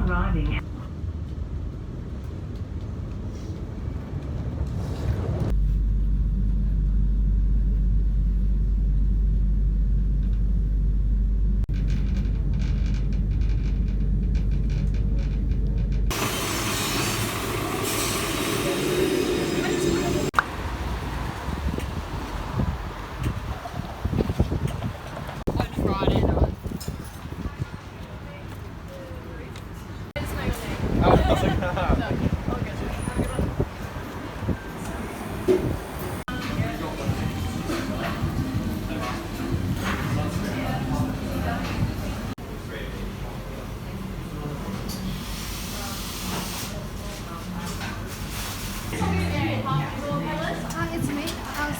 arriving. Hi, it's me.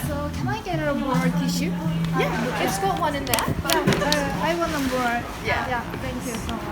So can I get a more tissue? Yeah, it's got one in there. Yeah, I want a more. Yeah, thank you so much.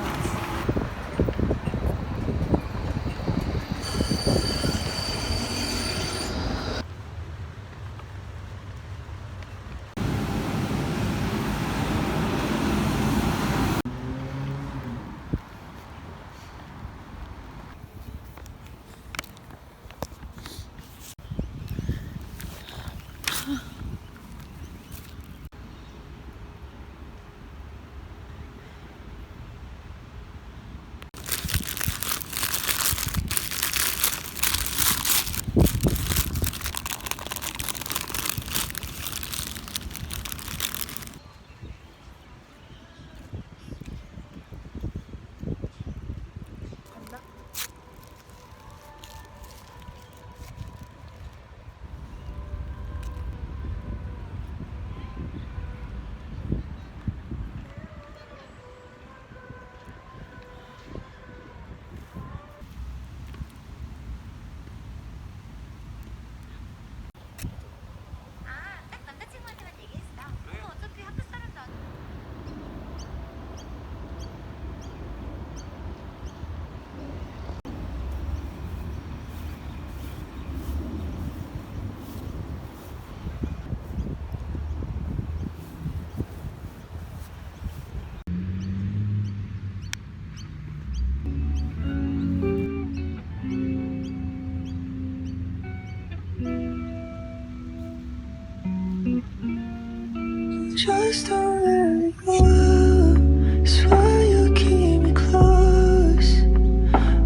딱 남자친구한테만 얘기했어. 어차피 학교 사람도 안 Just don't let me go. Swear you keep me close.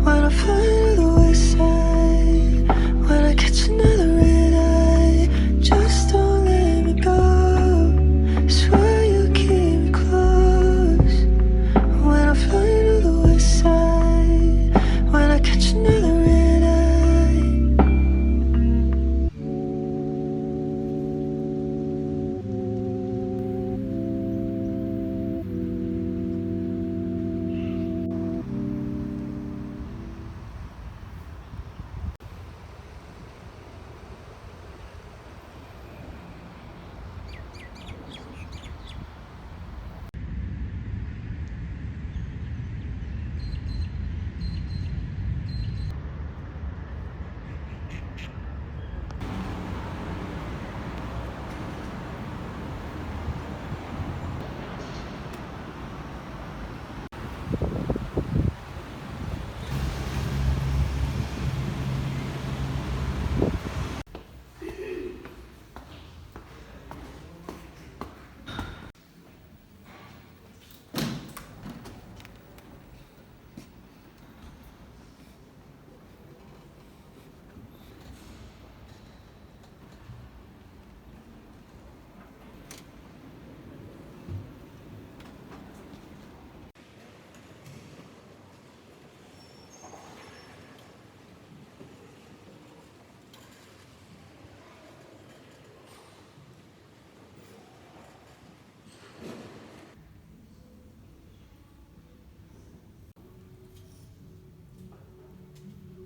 When I fly to the west side, when I catch another red eye, just don't let me go. Swear you keep me close. When I fly to the west side, when I catch another red eye.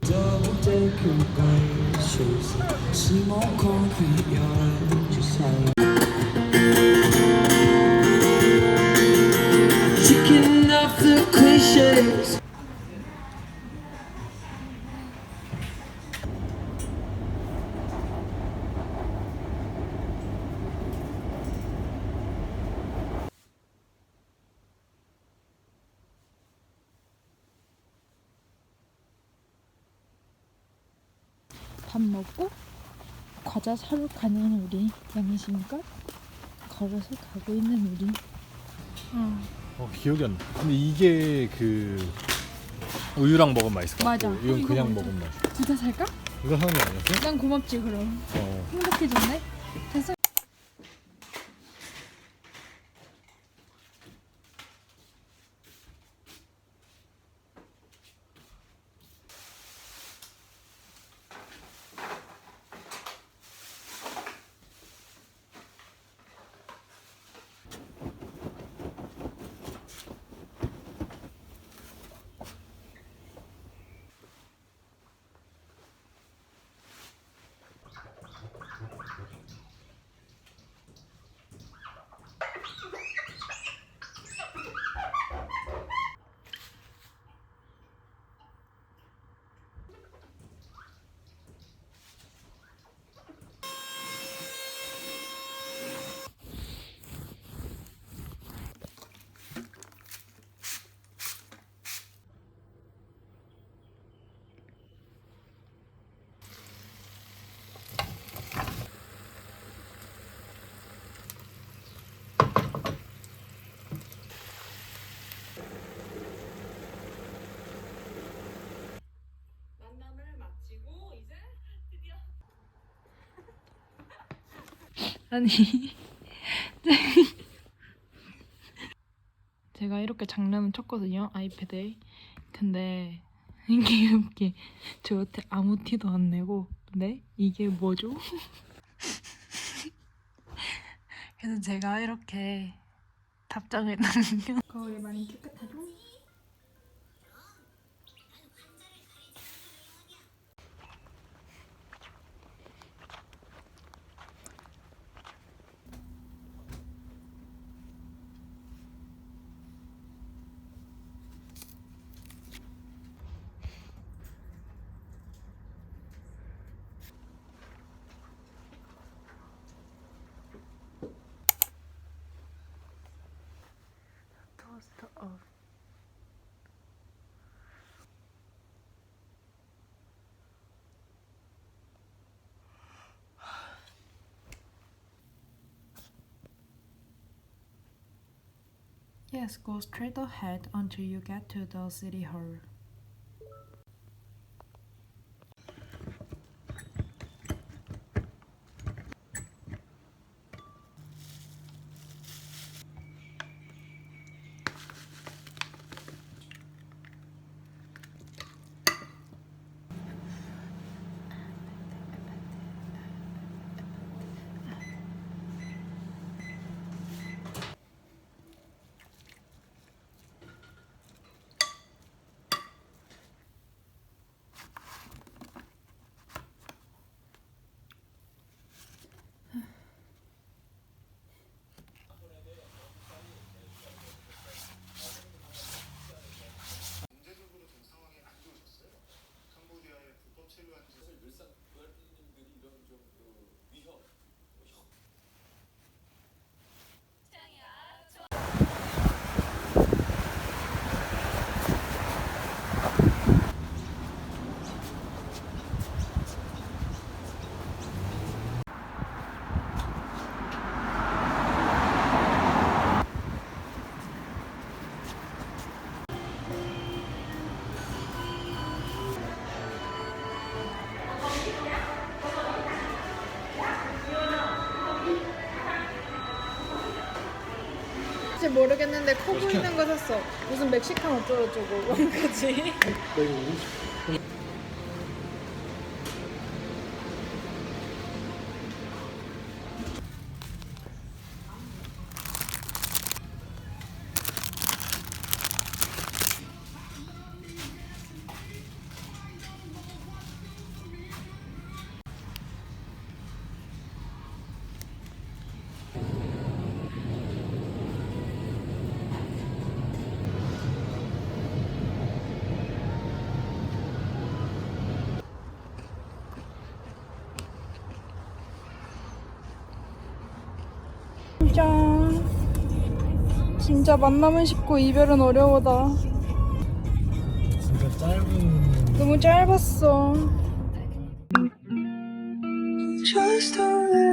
double-decker bus chasing small concrete yard, just like ticking off the cliches. 밥 먹고 과자 사러 가는 우리 양심껏 걸어서 가고 있는 우리. 기억이 안 나. 근데 이게 그 우유랑 먹으면 맛있을 것 같고 맞아. 이건 이거 그냥 먼저. 먹으면 맛있어. 둘 다 살까? 이거 사는 거 아니었어? 난 고맙지 그럼. 행복해졌네. 됐어. 아니 제가 이렇게 장난을 쳤거든요 아이패드에. 근데 이게 웃게 저한테 아무 티도 안 내고 네? 이게 뭐죠? 그래서 제가 이렇게 답장을 남겨. 거울이 많이 깨끗하죠? 토스터 off. Yes, go straight ahead until you get to the city hall. 혹시 모르겠는데 커 보이는 거 샀어. 무슨 멕시칸 어쩌고저쩌고 그치? 짠. 진짜 만남은 쉽고 이별은 어려워다. 진짜 짧은 너무 짧았어. just don't let